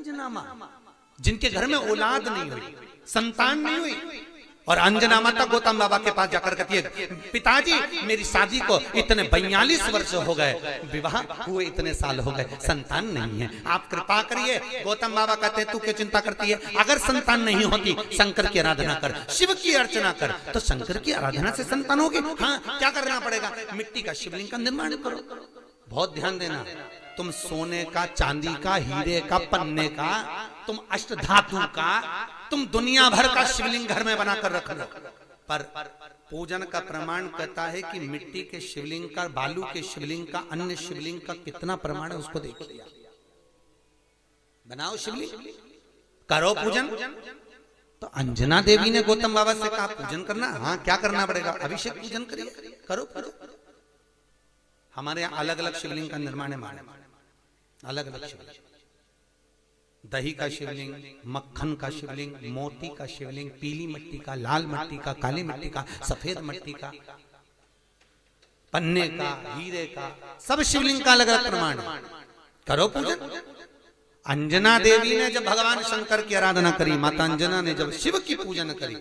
अंजना माँ, जिनके घर में औलाद नहीं हुई, संतान नहीं हुई, और अंजना माता गौतम बाबा के पास जाकर कहती है, पिताजी मेरी शादी को इतने 42 वर्ष हो गए, विवाह हुए इतने साल हो गए, संतान नहीं है, आप कृपा करिए। गौतम बाबा कहते हैं, तू क्यों चिंता करती है, अगर संतान नहीं होती शंकर की आराधना कर, शिव की अर्चना कर, तो शंकर की आराधना से संतान होगी। हाँ, क्या करना पड़ेगा, मिट्टी का शिवलिंग का निर्माण करो। बहुत ध्यान देना, तुम सोने का, चांदी का, हीरे का, पन्ने का, तुम अष्ट धातु का, तुम दुनिया भर का शिवलिंग घर में बनाकर रख लो, पर पूजन का प्रमाण कहता है कि मिट्टी के शिवलिंग का, बालू के शिवलिंग का, अन्य शिवलिंग का कितना प्रमाण है उसको देखिए। बनाओ शिवलिंग, करो पूजन। तो अंजना देवी ने गौतम बाबा से कहा पूजन करना। हाँ, क्या करना पड़ेगा, अभिषेक पूजन करिए, करो पूजन। हमारे यहाँ अलग अलग शिवलिंग का निर्माण है, अलग अलग शिवलिंग, दही का शिवलिंग, मक्खन का शिवलिंग, मोती का शिवलिंग, पीली मिट्टी का, लाल मिट्टी का, काली मिट्टी का, सफेद मिट्टी का, पन्ने का, हीरे का, सब शिवलिंग का अलग अलग प्रमाण है, करो पूजन। अंजना देवी ने जब भगवान शंकर की आराधना करी, माता अंजना ने जब शिव की पूजन करी,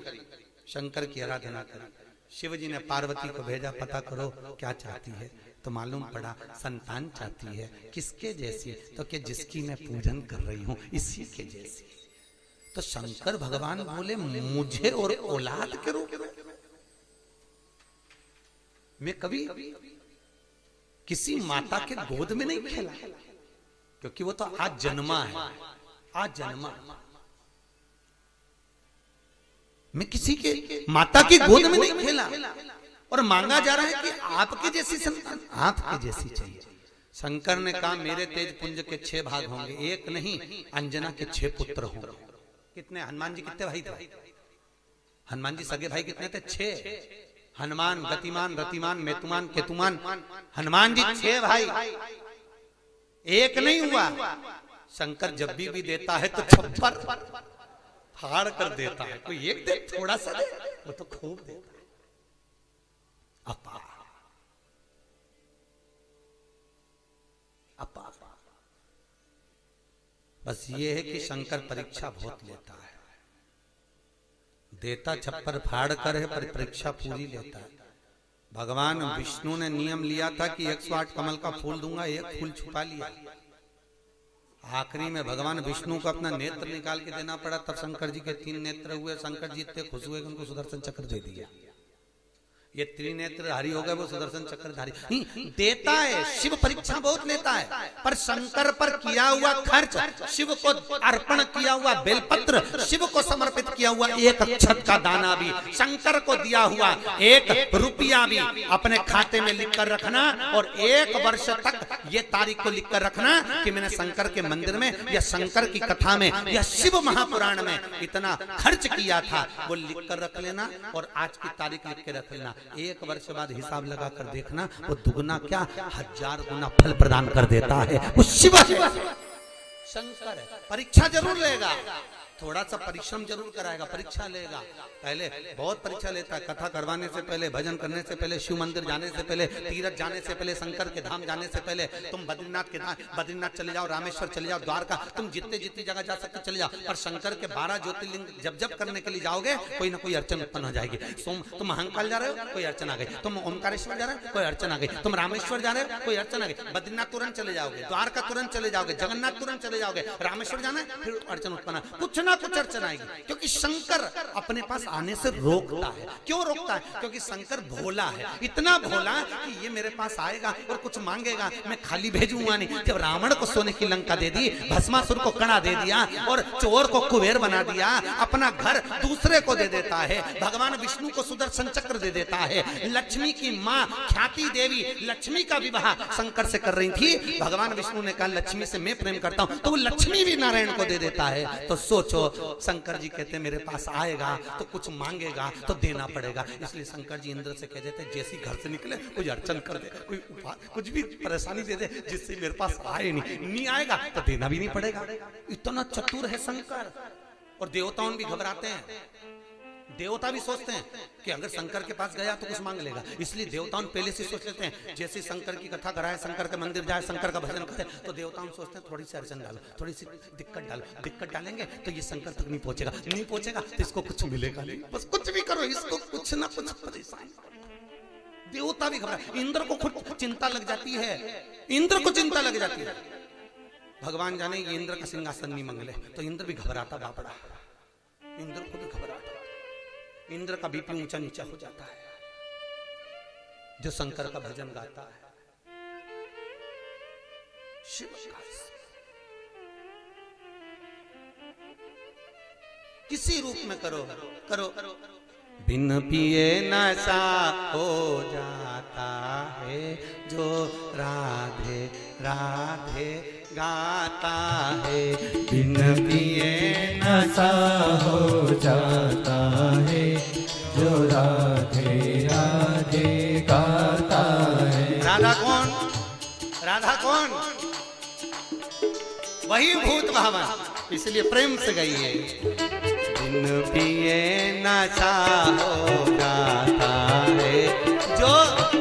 शंकर की आराधना करी, शिव जी ने पार्वती को भेजा, पता करो क्या चाहती है, तो मालूम पड़ा संतान चाहती है। किसके जैसी, तो कि जिसकी मैं पूजन कर रही हूं इसी के जैसी। तो शंकर भगवान बोले, मुझे और औलाद के रूप में मैं कभी किसी माता के गोद में नहीं खेला, क्योंकि वो तो आज जन्मा है, आज जन्मा। मैं किसी के माता की गोद में नहीं खेला, और मांगा जा रहा है कि आपकी जैसी संतान, आपकी जैसी चाहिए। शंकर ने कहा, मेरे तेज पुंज के 6 भाग होंगे, एक नहीं, अंजना के 6 पुत्र होंगे। कितने, हनुमान जी कितने भाई थे, हनुमान जी सगे भाई कितने थे, 6। हनुमान, गतिमान, रतिमान, मेतुमान, केतुमान, हनुमान जी 6 भाई, एक नहीं हुआ। शंकर जब भी देता है तो छप्पर फाड़ कर देता है, कोई एक दे, थोड़ा सा दे, वो तो खूब देता है। अपा अपा बस ये है कि शंकर परीक्षा बहुत लेता है, देता छप्पर फाड़ कर है, पर परीक्षा पूरी लेता है। भगवान विष्णु ने नियम लिया था कि 108 कमल का फूल दूंगा, एक फूल छुपा लिया। आखिरी में भगवान विष्णु को अपना नेत्र निकाल के देना पड़ा, तब शंकर जी के 3 नेत्र हुए। शंकर जी इतने खुश हुए कि उनको सुदर्शन चक्र दे दिया। ये त्रिनेत्रधारी हो गए, वो सुदर्शन चक्रधारी देता है। शिव परीक्षा बहुत लेता है, पर शंकर पर किया हुआ खर्च, शिव को अर्पण किया हुआ बेलपत्र, शिव को समर्पित किया हुआ 1 अक्षत का दाना भी, शंकर को दिया हुआ 1 रुपया भी अपने खाते में लिख कर रखना, और 1 वर्ष तक ये तारीख को लिख कर रखना कि मैंने शंकर के मंदिर में या शंकर की कथा में या शिव महापुराण में इतना खर्च किया था, वो लिख कर रख लेना, और आज की तारीख लिख के रख लेना। 1 वर्ष बाद हिसाब लगा कर देखना, वो दुगना क्या 1000 गुना फल प्रदान कर देता है। वो शिव है, शंकर है। परीक्षा जरूर लेगा, थोड़ा सा परिश्रम जरूर कराएगा, परीक्षा लेगा। पहले बहुत परीक्षा लेता है, कथा करवाने से पहले, भजन करने से पहले, शिव मंदिर जाने से पहले, तीर्थ जाने से पहले, शंकर के धाम जाने से पहले। तुम बद्रीनाथ के धाम, बद्रीनाथ चले जाओ, रामेश्वर चले जाओ, द्वारका, तुम जितनी जगह जा सकते चले जाओ, पर शंकर के 12 ज्योतिर्लिंग जब करने के लिए जाओगे, कोई ना कोई अड़चन उत्पन्न हो जाएगी। तुम महाकाल जा रहे हो, कोई अड़चन आ गई, तुम ओमकारेश्वर जा रहे हो, कोई अड़चन आ गई, तुम रामेश्वर जा रहे हो, कोई अड़चन आ गई, बद्रीनाथ तुरंत चले जाओगे, द्वारका तुरंत चले जाओगे, जगन्नाथ तुरंत चले जाओगे, रामेश्वर जाना है, फिर अड़चन उत्पन्न, कुछ ना कुछ अड़चन आएगी, क्योंकि शंकर अपने पास आने से रोकता है। क्यों रोकता है? क्योंकि शंकर भोला है, इतना भोला कि ये मेरे पास आएगा और कुछ मांगेगा, मैं खाली भेजूंगा नहीं। जब रावण को सोने की लंका दे दी, भस्मासुर को कड़ा दे दिया, और चोर को कुबेर बना दिया, अपना घर दूसरे को दे देता है। भगवान विष्णु को सुदर्शन चक्र दे देता है। लक्ष्मी की माँ ख्याति देवी लक्ष्मी का विवाह शंकर से कर रही थी। भगवान विष्णु ने कहा लक्ष्मी से मैं प्रेम करता हूं, तो वो लक्ष्मी भी नारायण को दे देता है। तो सोचो, शंकर जी कहते मेरे पास आएगा तो कुछ मांगेगा तो देना पड़ेगा। इसलिए शंकर जी इंद्र से कह देते जैसी घर से निकले कोई अड़चन कर दे, कोई कुछ भी परेशानी दे दे जिससे मेरे पास आए नहीं आएगा तो देना भी नहीं पड़ेगा। इतना चतुर है शंकर। और देवताओं भी घबराते हैं। देवता भी सोचते हैं कि अगर शंकर के पास गया तो कुछ मांग लेगा, इसलिए देवताओं पहले से सोच लेते हैं। जैसे शंकर की कथा कराए, शंकर के मंदिर जाए, शंकर का भजन करे, तो देवताओं सोचते हैं थोड़ी सी अड़चन डालो, थोड़ी सी दिक्कत डालो, दिक्कत डालेंगे तो ये शंकर तक नहीं पहुंचेगा, नहीं पहुंचेगा तो इसको कुछ मिलेगा नहीं, बस कुछ भी करो इसको कुछ ना कुछ परेशान। देवता भी घबरा, इंद्र को खुद चिंता लग जाती है, इंद्र को चिंता लग जाती है। भगवान जाने ये इंद्र का सिंहासन नहीं मंगले, तो इंद्र भी घबराता बापड़ा, इंद्र को भी घबराता, इंद्र का बीपी ऊंचा नीचा हो जाता है जो शंकर का भजन गाता है। शिव का किसी रूप में करो करो, बिन पिए नशा हो जाता है जो राधे राधे गाता है, बिन पिए नशा हो जाता है जो राधे राधे गाता है। राधा कौन? राधा कौन? वही भूत भावन, इसलिए प्रेम से गाइए। बिन पिए नशा हो जाता है जो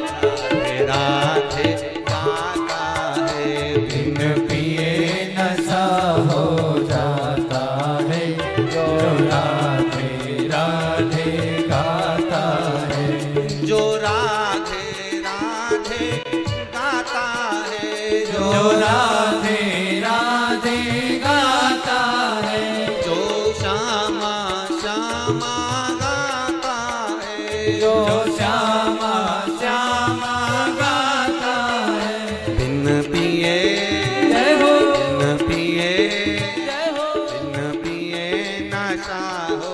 राधे राधे गाता है, बिन पिए नशा हो जाता है जो राधे राधे गाता है, जो राधे राधे गाता है, जो राधे राधे गाता है, जो श्यामा श्यामा गाता है, जो श्यामा श्यामा गाता है। बिन पिए जय हो, बिन पिए जय हो, बिन पिए नशा हो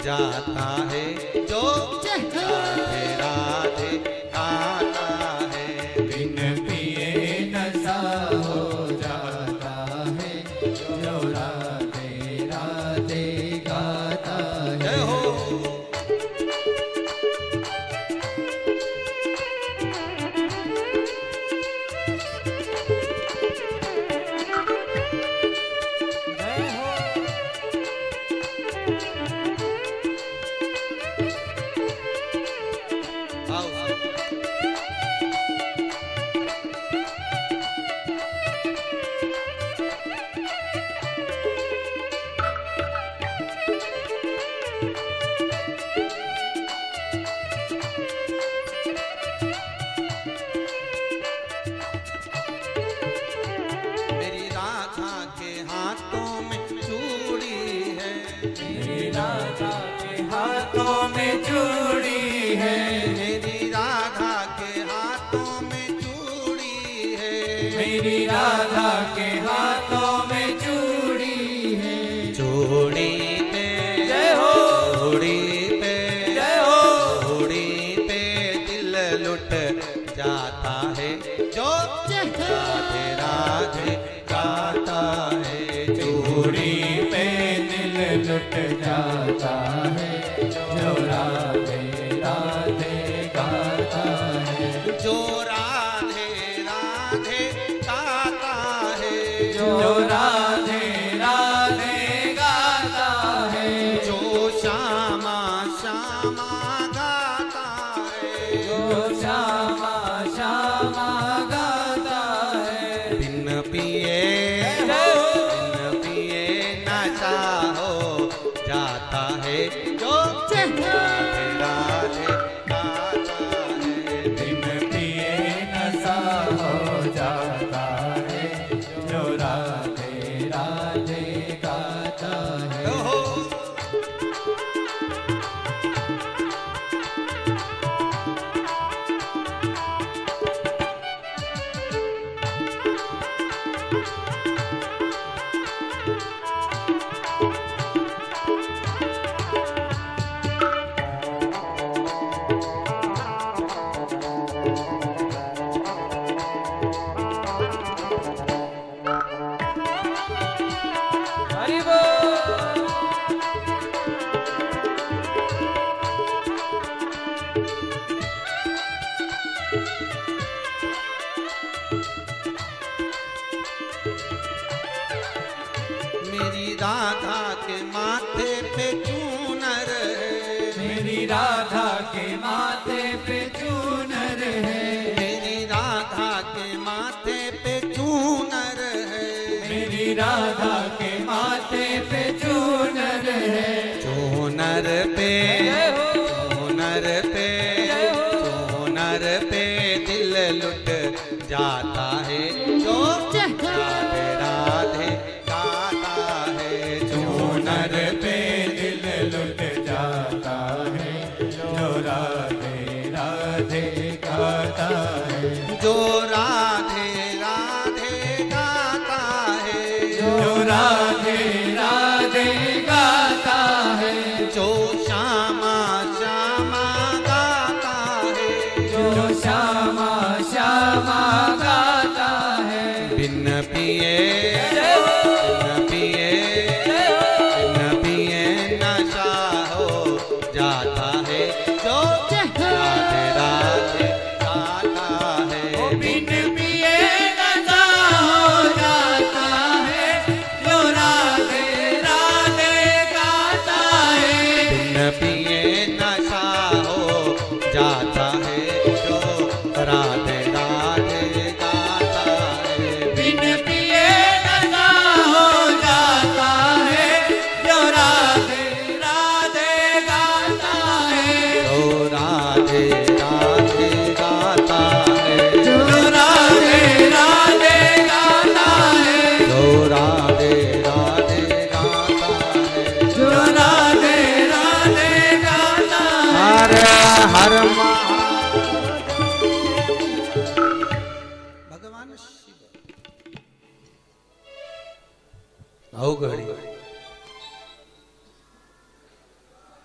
जाता है जो राधे राधे गाता है, बिन पिए नशा हो जाता है जो राधे राधे गाता जय है। हो। जय हो, मेरी राधा के हाथों में चूड़ी है, मेरी राधा के हाथों में चूड़ी है, मेरी राधा के हाथों में चूड़ी है, मेरी राधा के हाथों में चूड़ी है। चूड़ी पे जय हो, चूड़ी पे जय हो, चूड़ी पे दिल लुट जाता है जो राधे राधे गाता है, चूड़ी पे दिल लुट जाता है जो राधे राधे गाता है, जो राधे राधे गाता है, जो राधे राधे गाता है, जो श्यामा श्यामा गाता है, जो श्यामा श्यामा गाता है। बिन पिए जय हो, बिन पिए नशा हो जाता है जो राधे राधे गाता है, बिन पिए नशा हो जाता है जो राधे राधे गाता है। हो। हरि बोल। मेरी राधा के माथे पे चूनर है, हर भगवान शिव अवघड़ी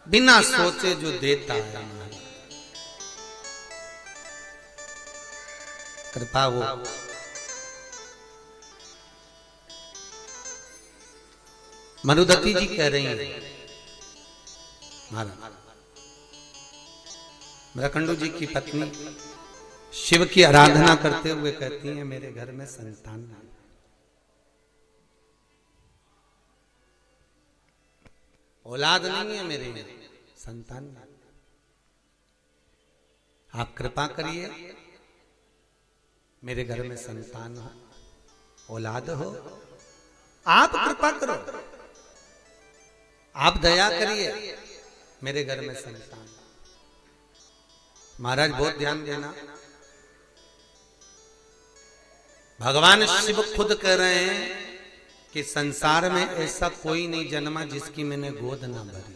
बिना सोचे जो देता है कृपा वो मरुदती जी कह रही हैं महाराज मृकंडू जी की पत्नी शिव की आराधना करते हुए कहती हैं मेरे घर में संतान नहीं, औलाद नहीं है मेरे में संतान नहीं। आप कृपा करिए मेरे घर में संतान हो औलाद हो, आप कृपा करो, आप दया करिए मेरे घर में संतान। महाराज बहुत ध्यान देना, भगवान शिव खुद कह रहे हैं कि संसार में ऐसा कोई नहीं जन्मा जिसकी मैंने गोद ना भरी।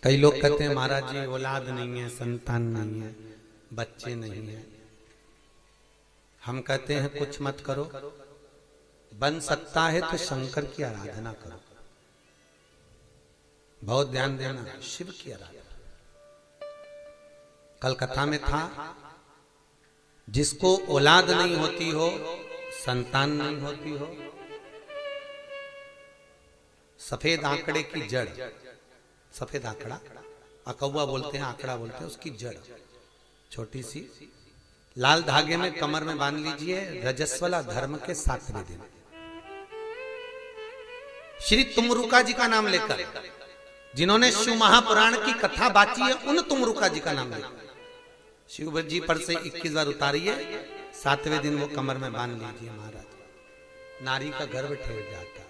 कई लोग कहते हैं महाराज जी औलाद नहीं है, संतान नहीं है, बच्चे नहीं है। हम कहते हैं कुछ मत करो, बन सकता है तो शंकर की आराधना करो। बहुत ध्यान देना, शिव की आराधना। कल कथा में था जिसको औलाद नहीं होती हो, संतान नहीं होती हो, सफेद आंकड़े की जड़, सफेद आंकड़ा अकौवा बोलते हैं, आंकड़ा बोलते हैं, उसकी जड़ छोटी सी लाल धागे में कमर में बांध लीजिए। रजस्वला धर्म के 7वें दिन श्री तुमरुका जी का नाम लेकर, जिन्होंने शिव महापुराण की कथा बाची है, उन तुमरुका जी का नाम लेकर शिव जी पर से 21 बार उतारिए, 7वें दिन वो कमर में बांध लीजिए। महाराज नारी का गर्भ ठेर जाता है।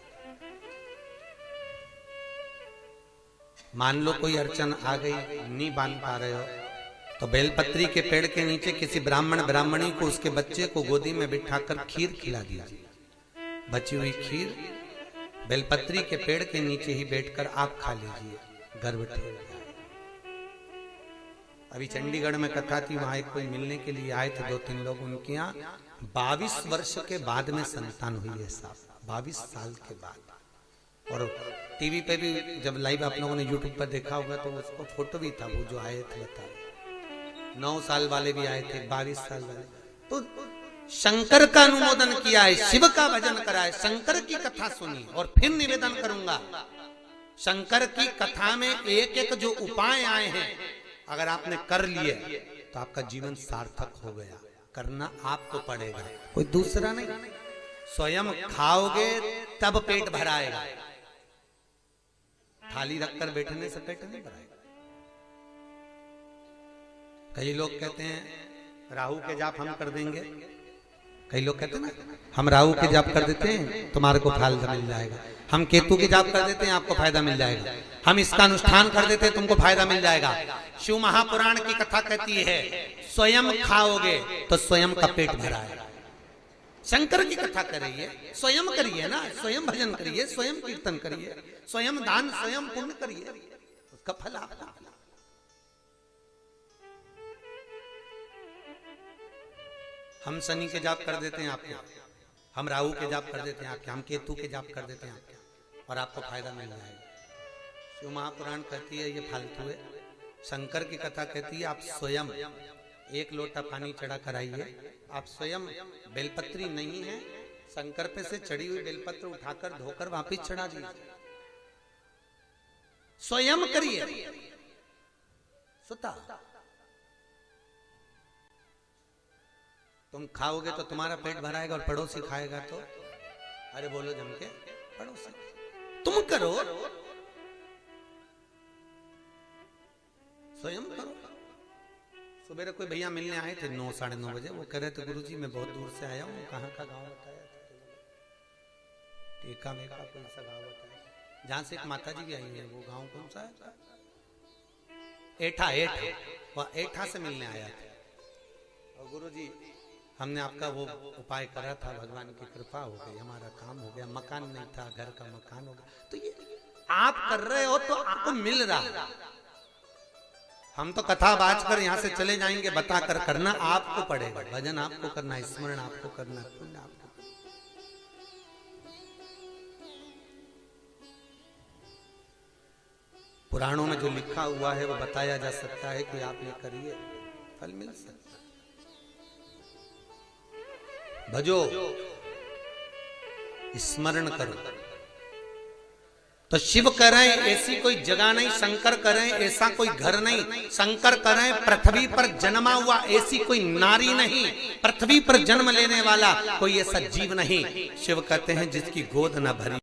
मान लो कोई अड़चन आ गई, नहीं बांध पा रहे हो, तो बेलपत्री के पेड़ के नीचे किसी ब्राह्मण ब्राह्मणी को उसके बच्चे को गोदी में बिठाकर खीर खिला दीजिए। बची हुई खीर बेलपत्री के पेड़ के नीचे ही बैठकर आप खा लीजिए, गर्भ ठेर जाए। अभी चंडीगढ़ में कथा थी, वहां एक कोई मिलने के लिए आए थे 2-3 लोग, उनके यहाँ 22 वर्ष के बाद में संतान हुई है साहब, 22 साल के बाद। और टीवी पे भी जब लाइव आप लोगों ने यूट्यूब पर देखा होगा तो उसको फोटो भी था, वो जो आए थे बता, 9 साल वाले भी आए थे, 22 साल वाले। तो शंकर का अनुमोदन किया है, शिव का भजन करा है, शंकर की कथा सुनी। और फिर निवेदन करूंगा, शंकर की कथा में एक एक जो उपाय आए हैं, अगर आपने कर लिए तो आपका जीवन सार्थक हो गया। करना आपको पड़ेगा, कोई दूसरा नहीं। स्वयं खाओगे तब पेट भराएगा, थाली रखकर बैठने से पेट नहीं भराएगा। कई लोग कहते हैं राहु के जाप हम कर देंगे, कई लोग कहते हैं ना हम राहु के जाप कर देते हैं तुम्हारे को फायदा मिल जाएगा, हम केतु के जाप कर देते हैं आपको फायदा मिल जाएगा, हम इसका अनुष्ठान कर देते हैं तुमको फायदा मिल जाएगा। शिव महापुराण की कथा कहती है स्वयं खाओगे तो स्वयं का पेट भराएगा। शंकर की कथा कर रही है, स्वयं करिए ना, स्वयं भजन करिए, स्वयं कीर्तन करिए, स्वयं दान, स्वयं पुण्य करिए, उसका फल आपका। हम शनि के जाप कर देते हैं आपके, हम राहु के जाप कर देते हैं आपके, हम केतु के जाप कर देते हैं आपके, और आपको फायदा मिल जाएगा। शिव महापुराण कहती है ये फालतू है। शंकर की कथा कहती है आप स्वयं 1 लोटा पानी चढ़ा कर आइए, आप स्वयं बेलपत्री नहीं है, शंकर पे से चढ़ी हुई बेलपत्र उठाकर धोकर वापिस चढ़ा दीजिए, स्वयं करिए। सुता तुम खाओगे तो तुम्हारा पेट भराएगा और पड़ोसी खाएगा तो, अरे बोलो जम के, पड़ोसी तुम करो, स्वयं करो। सुबह कोई भैया मिलने आए थे 9 साढ़े 9 बजे, वो कह रहे थे गुरुजी मैं बहुत दूर से आया हूँ, कहाँ का गांव बताया था, टीका मेका कोई सा गांव बताया, जहां से एक माता जी भी आई है, वो गांव कौन सा है? एठा, वह एठा से मिलने आया था। और गुरुजी हमने आपका वो उपाय करा था, भगवान की कृपा हो गई, हमारा काम हो गया, मकान नहीं था, घर का मकान हो गया। तो ये आप कर रहे हो तो आपको मिल रहा है। हम तो कथा बाज कर यहां से चले जाएंगे, बता कर करना आपको पड़ेगा। भजन आपको करना है, स्मरण आपको करना है, पुण्य आपको। पुराणों में जो लिखा हुआ है वो बताया जा सकता है कि आप ये करिए, फल मिल सकता है। भजो, स्मरण करो। तो शिव करें ऐसी कोई जगह नहीं, शंकर करें ऐसा कोई घर नहीं। शंकर करें पृथ्वी पर जन्मा हुआ ऐसी कोई नारी नहीं, पृथ्वी पर जन्म लेने वाला कोई ऐसा जीव नहीं। शिव कहते हैं जिसकी गोद न भरी